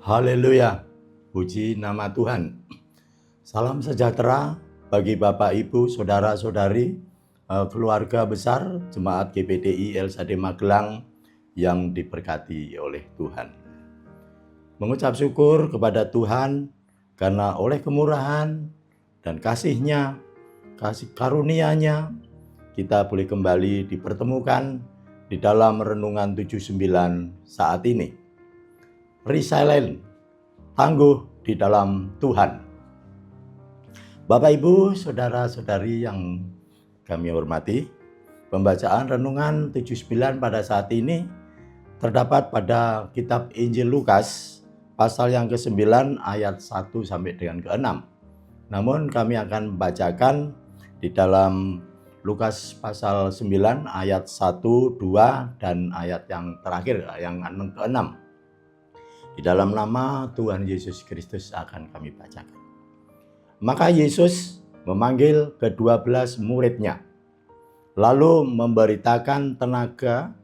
Haleluya, puji nama Tuhan. Salam sejahtera bagi Bapak, Ibu, Saudara-saudari, keluarga besar Jemaat GPDI LSAD Magelang yang diberkati oleh Tuhan. Mengucap syukur kepada Tuhan karena oleh kemurahan dan kasih-Nya, kasih karunia-Nya, kita boleh kembali dipertemukan di dalam Renungan 79 saat ini. Resilient, tangguh di dalam Tuhan. Bapak, Ibu, Saudara-saudari yang kami hormati, pembacaan Renungan 79 pada saat ini terdapat pada kitab Injil Lukas pasal yang ke-9 ayat 1 sampai dengan ke-6. Namun kami akan membacakan di dalam Lukas pasal 9 ayat 1, 2 dan ayat yang terakhir yang ke-6. Di dalam nama Tuhan Yesus Kristus akan kami bacakan. Maka Yesus memanggil ke-12 murid-Nya, lalu memberikan tenaga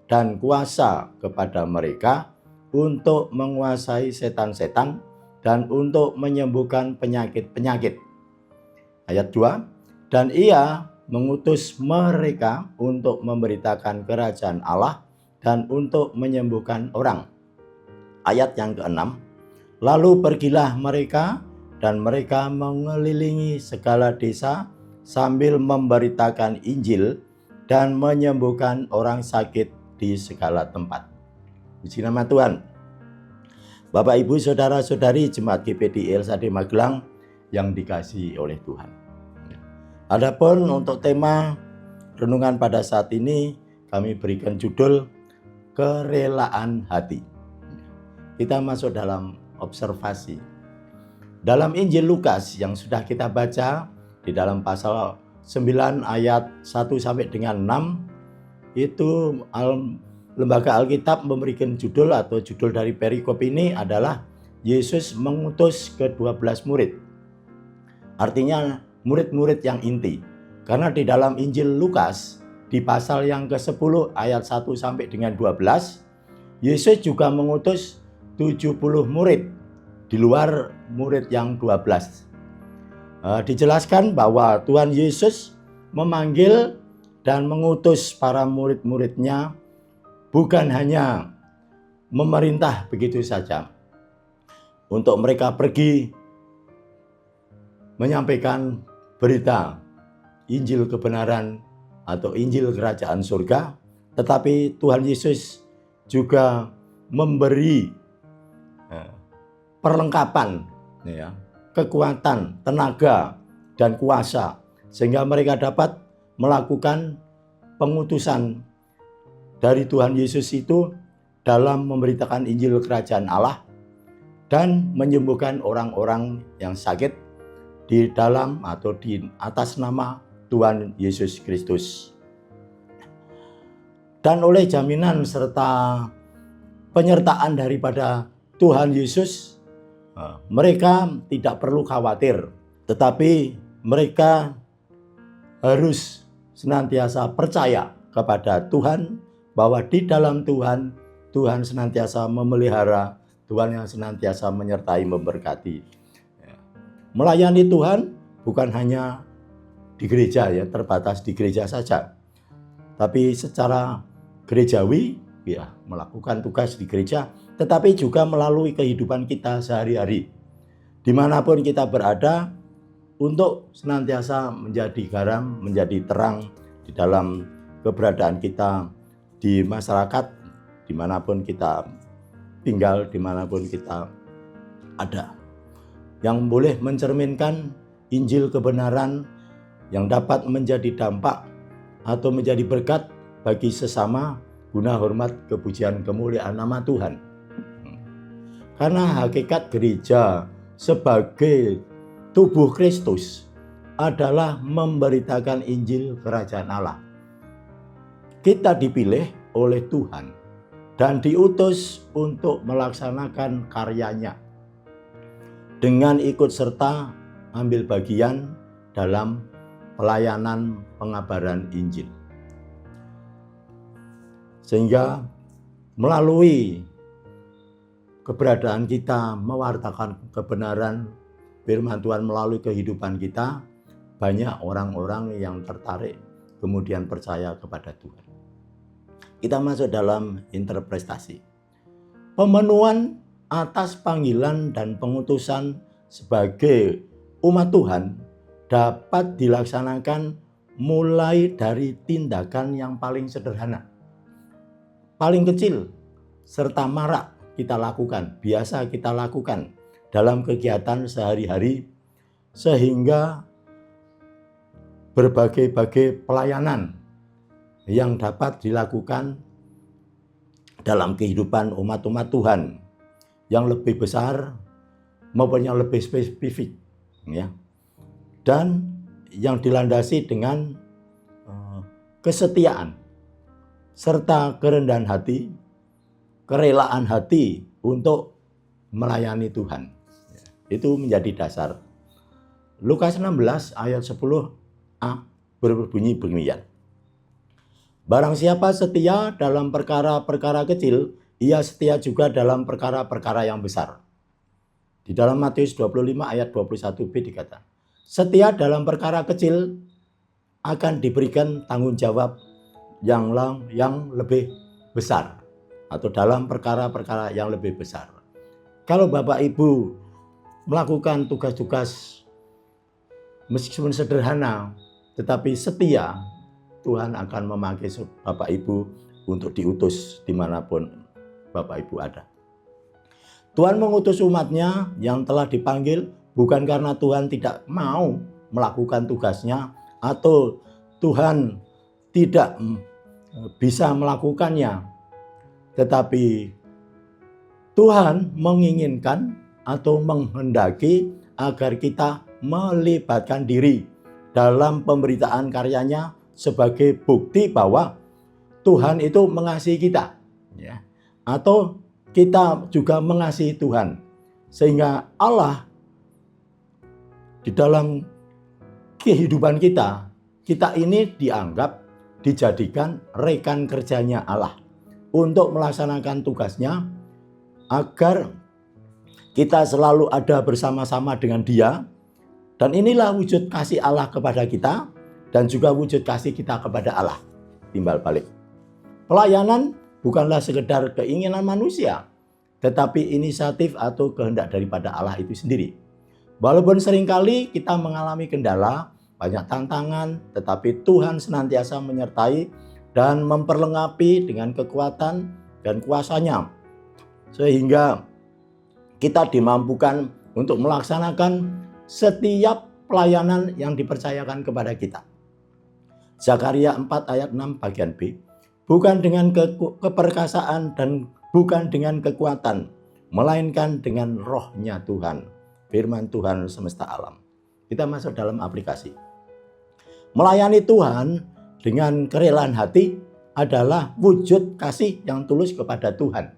dan kuasa kepada mereka untuk menguasai setan-setan dan untuk menyembuhkan penyakit-penyakit. Ayat 2, dan Ia mengutus mereka untuk memberitakan kerajaan Allah dan untuk menyembuhkan orang. Ayat yang ke-6, lalu pergilah mereka dan mereka mengelilingi segala desa sambil memberitakan Injil dan menyembuhkan orang sakit di segala tempat. Puji nama Tuhan. Bapak, Ibu, Saudara-saudari Jemaat GPDI LSAD Magelang yang dikasihi oleh Tuhan. Adapun untuk tema renungan pada saat ini kami berikan judul kerelaan hati. Kita masuk dalam observasi. Dalam Injil Lukas yang sudah kita baca di dalam pasal 9 ayat 1 sampai dengan 6, itu Lembaga Alkitab memberikan judul atau judul dari perikop ini adalah Yesus mengutus ke-12 murid. Artinya murid-murid yang inti. Karena di dalam Injil Lukas di pasal yang ke-10 ayat 1 sampai dengan 12, Yesus juga mengutus 70 murid di luar murid yang 12. Dijelaskan bahwa Tuhan Yesus memanggil dan mengutus para murid-murid-Nya bukan hanya memerintah begitu saja untuk mereka pergi menyampaikan berita Injil kebenaran atau Injil kerajaan surga, tetapi Tuhan Yesus juga memberi perlengkapan, kekuatan, tenaga, dan kuasa sehingga mereka dapat melakukan pengutusan dari Tuhan Yesus itu dalam memberitakan Injil kerajaan Allah dan menyembuhkan orang-orang yang sakit di dalam atau di atas nama Tuhan Yesus Kristus. Dan oleh jaminan serta penyertaan daripada Tuhan Yesus, mereka tidak perlu khawatir, tetapi mereka harus senantiasa percaya kepada Tuhan, bahwa di dalam Tuhan, Tuhan senantiasa memelihara, Tuhan yang senantiasa menyertai, memberkati. Melayani Tuhan bukan hanya di gereja, terbatas di gereja saja, tapi secara gerejawi melakukan tugas di gereja, tetapi juga melalui kehidupan kita sehari-hari dimanapun kita berada, untuk senantiasa menjadi garam, menjadi terang di dalam keberadaan kita di masyarakat, dimanapun kita tinggal, dimanapun kita ada, yang boleh mencerminkan Injil kebenaran yang dapat menjadi dampak atau menjadi berkat bagi sesama guna hormat kepujian kemuliaan nama Tuhan. Karena hakikat gereja sebagai tubuh Kristus adalah memberitakan Injil kerajaan Allah. Kita dipilih oleh Tuhan dan diutus untuk melaksanakan karyanya dengan ikut serta ambil bagian dalam pelayanan pengabaran Injil. Sehingga melalui keberadaan kita mewartakan kebenaran firman Tuhan melalui kehidupan kita, banyak orang-orang yang tertarik kemudian percaya kepada Tuhan. Kita masuk dalam interpretasi. Pemenuhan atas panggilan dan pengutusan sebagai umat Tuhan dapat dilaksanakan mulai dari tindakan yang paling sederhana, paling kecil, serta marak kita lakukan, biasa kita lakukan dalam kegiatan sehari-hari, sehingga berbagai-bagai pelayanan yang dapat dilakukan dalam kehidupan umat-umat Tuhan yang lebih besar maupun yang lebih spesifik, ya, dan yang dilandasi dengan kesetiaan serta kerendahan hati, kerelaan hati untuk melayani Tuhan. Itu menjadi dasar. Lukas 16 ayat 10a berbunyi beginian. Barang siapa setia dalam perkara-perkara kecil, ia setia juga dalam perkara-perkara yang besar. Di dalam Matius 25 ayat 21b dikatakan, setia dalam perkara kecil akan diberikan tanggung jawab yang lebih besar, atau dalam perkara-perkara yang lebih besar. Kalau Bapak Ibu melakukan tugas-tugas meskipun sederhana tetapi setia, Tuhan akan memakai Bapak Ibu untuk diutus dimanapun Bapak Ibu ada. Tuhan mengutus umatnya yang telah dipanggil bukan karena Tuhan tidak mau melakukan tugasnya atau Tuhan tidak bisa melakukannya, tetapi Tuhan menginginkan atau menghendaki agar kita melibatkan diri dalam pemberitaan karyanya sebagai bukti bahwa Tuhan itu mengasihi kita, ya, atau kita juga mengasihi Tuhan, sehingga Allah di dalam kehidupan kita ini dianggap, dijadikan rekan kerjanya Allah untuk melaksanakan tugasnya, agar kita selalu ada bersama-sama dengan Dia. Dan inilah wujud kasih Allah kepada kita dan juga wujud kasih kita kepada Allah. Timbal balik. Pelayanan bukanlah sekedar keinginan manusia, tetapi inisiatif atau kehendak daripada Allah itu sendiri. Walaupun seringkali kita mengalami kendala, banyak tantangan, tetapi Tuhan senantiasa menyertai dan memperlengkapi dengan kekuatan dan kuasa-Nya, sehingga kita dimampukan untuk melaksanakan setiap pelayanan yang dipercayakan kepada kita. Zakaria 4 ayat 6 bagian B. Bukan dengan keperkasaan dan bukan dengan kekuatan, melainkan dengan rohnya Tuhan. Firman Tuhan semesta alam. Kita masuk dalam aplikasi. Melayani Tuhan dengan kerelaan hati adalah wujud kasih yang tulus kepada Tuhan.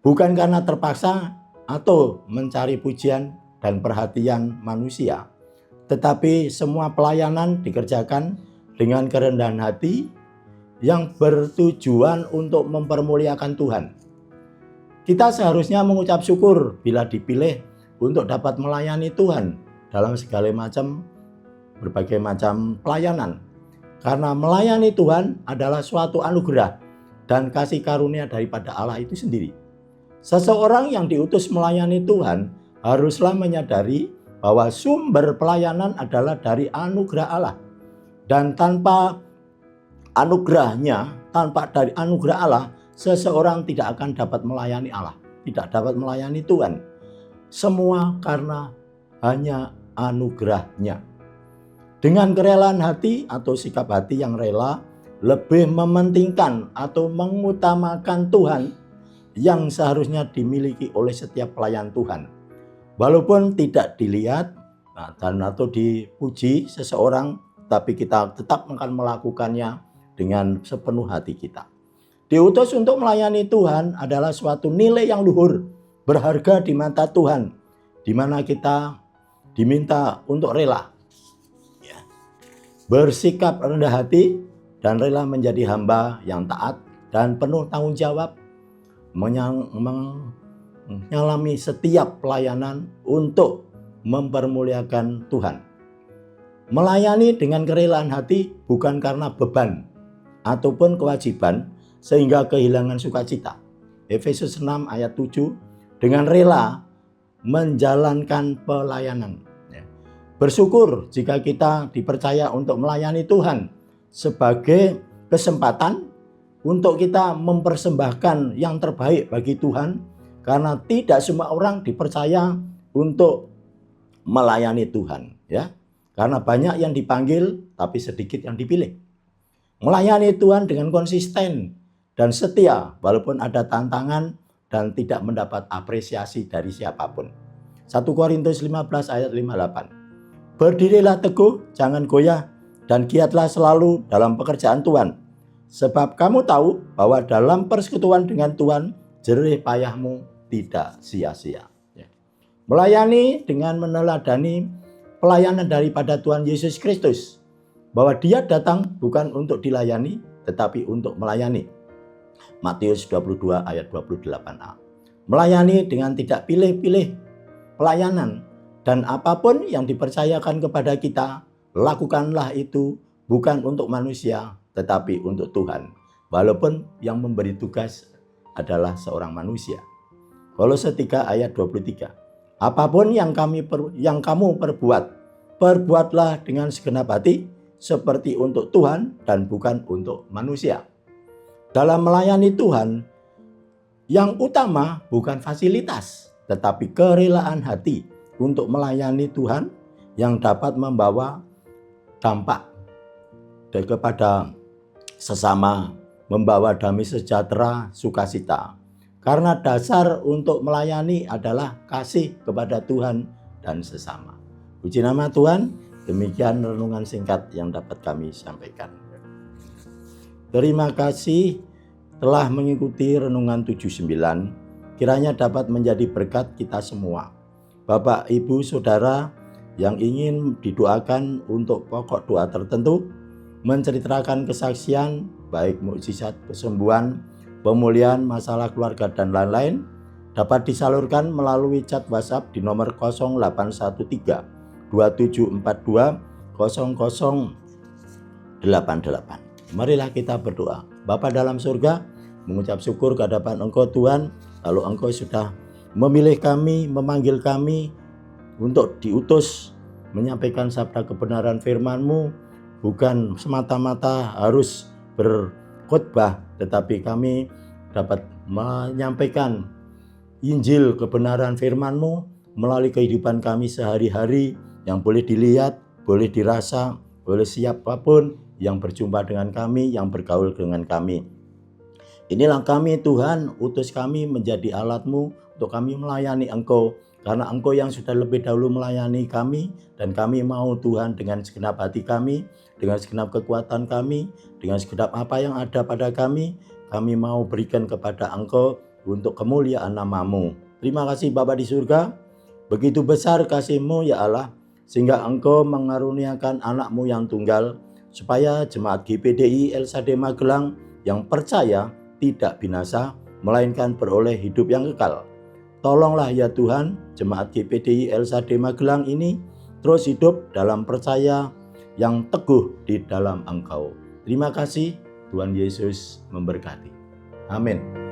Bukan karena terpaksa atau mencari pujian dan perhatian manusia, tetapi semua pelayanan dikerjakan dengan kerendahan hati yang bertujuan untuk mempermuliakan Tuhan. Kita seharusnya mengucap syukur bila dipilih untuk dapat melayani Tuhan dalam segala macam, berbagai macam pelayanan. Karena melayani Tuhan adalah suatu anugerah dan kasih karunia daripada Allah itu sendiri. Seseorang yang diutus melayani Tuhan haruslah menyadari bahwa sumber pelayanan adalah dari anugerah Allah. Dan tanpa anugerahnya, tanpa dari anugerah Allah, seseorang tidak akan dapat melayani Allah, tidak dapat melayani Tuhan. Semua karena hanya anugerahnya. Dengan kerelaan hati atau sikap hati yang rela, lebih mementingkan atau mengutamakan Tuhan yang seharusnya dimiliki oleh setiap pelayan Tuhan. Walaupun tidak dilihat dan atau dipuji seseorang, tapi kita tetap akan melakukannya dengan sepenuh hati kita. Diutus untuk melayani Tuhan adalah suatu nilai yang luhur, berharga di mata Tuhan, di mana kita diminta untuk rela, ya, bersikap rendah hati dan rela menjadi hamba yang taat dan penuh tanggung jawab, mengalami setiap pelayanan untuk mempermuliakan Tuhan. Melayani dengan kerelaan hati bukan karena beban ataupun kewajiban sehingga kehilangan sukacita. Efesus 6 ayat 7, dengan rela menjalankan pelayanan. Bersyukur jika kita dipercaya untuk melayani Tuhan sebagai kesempatan untuk kita mempersembahkan yang terbaik bagi Tuhan, karena tidak semua orang dipercaya untuk melayani Tuhan, ya. Karena banyak yang dipanggil tapi sedikit yang dipilih. Melayani Tuhan dengan konsisten dan setia walaupun ada tantangan dan tidak mendapat apresiasi dari siapapun. 1 Korintus 15 ayat 58. Berdirilah teguh, jangan goyah, dan giatlah selalu dalam pekerjaan Tuhan. Sebab kamu tahu bahwa dalam persekutuan dengan Tuhan, jerih payahmu tidak sia-sia. Melayani dengan meneladani pelayanan daripada Tuhan Yesus Kristus, bahwa Dia datang bukan untuk dilayani, tetapi untuk melayani. Matius 22 ayat 28a. Melayani dengan tidak pilih-pilih pelayanan, dan apapun yang dipercayakan kepada kita, lakukanlah itu bukan untuk manusia, tetapi untuk Tuhan. Walaupun yang memberi tugas adalah seorang manusia. Kolose 3 ayat 23. Apapun yang kamu perbuat, perbuatlah dengan segenap hati, seperti untuk Tuhan dan bukan untuk manusia. Dalam melayani Tuhan, yang utama bukan fasilitas, tetapi kerelaan hati untuk melayani Tuhan yang dapat membawa dampak kepada sesama, membawa damai sejahtera, sukacita. Karena dasar untuk melayani adalah kasih kepada Tuhan dan sesama. Puji nama Tuhan, demikian renungan singkat yang dapat kami sampaikan. Terima kasih telah mengikuti renungan 79, kiranya dapat menjadi berkat kita semua. Bapak, Ibu, Saudara yang ingin didoakan untuk pokok doa tertentu, menceritakan kesaksian, baik mukjizat kesembuhan, pemulihan, masalah keluarga, dan lain-lain, dapat disalurkan melalui chat WhatsApp di nomor 0813 2742 0088. Marilah kita berdoa. Bapa dalam surga, mengucap syukur ke hadapan Engkau Tuhan, lalu Engkau sudah memilih kami, memanggil kami untuk diutus menyampaikan sabda kebenaran firman-Mu, bukan semata-mata harus berkhotbah, tetapi kami dapat menyampaikan Injil kebenaran firman-Mu melalui kehidupan kami sehari-hari yang boleh dilihat, boleh dirasa, oleh siapapun yang berjumpa dengan kami, yang bergaul dengan kami. Inilah kami Tuhan, utus kami menjadi alat-Mu untuk kami melayani Engkau, karena Engkau yang sudah lebih dahulu melayani kami, dan kami mau Tuhan dengan segenap hati kami, dengan segenap kekuatan kami, dengan segenap apa yang ada pada kami mau berikan kepada Engkau untuk kemuliaan nama-Mu. Terima kasih Bapa di surga, begitu besar kasih-Mu ya Allah, sehingga Engkau mengaruniakan anak-Mu yang tunggal, supaya jemaat GPDI LSAD Magelang yang percaya tidak binasa, melainkan beroleh hidup yang kekal. Tolonglah ya Tuhan, jemaat GPDI LSAD Magelang ini terus hidup dalam percaya yang teguh di dalam Engkau. Terima kasih, Tuhan Yesus memberkati. Amin.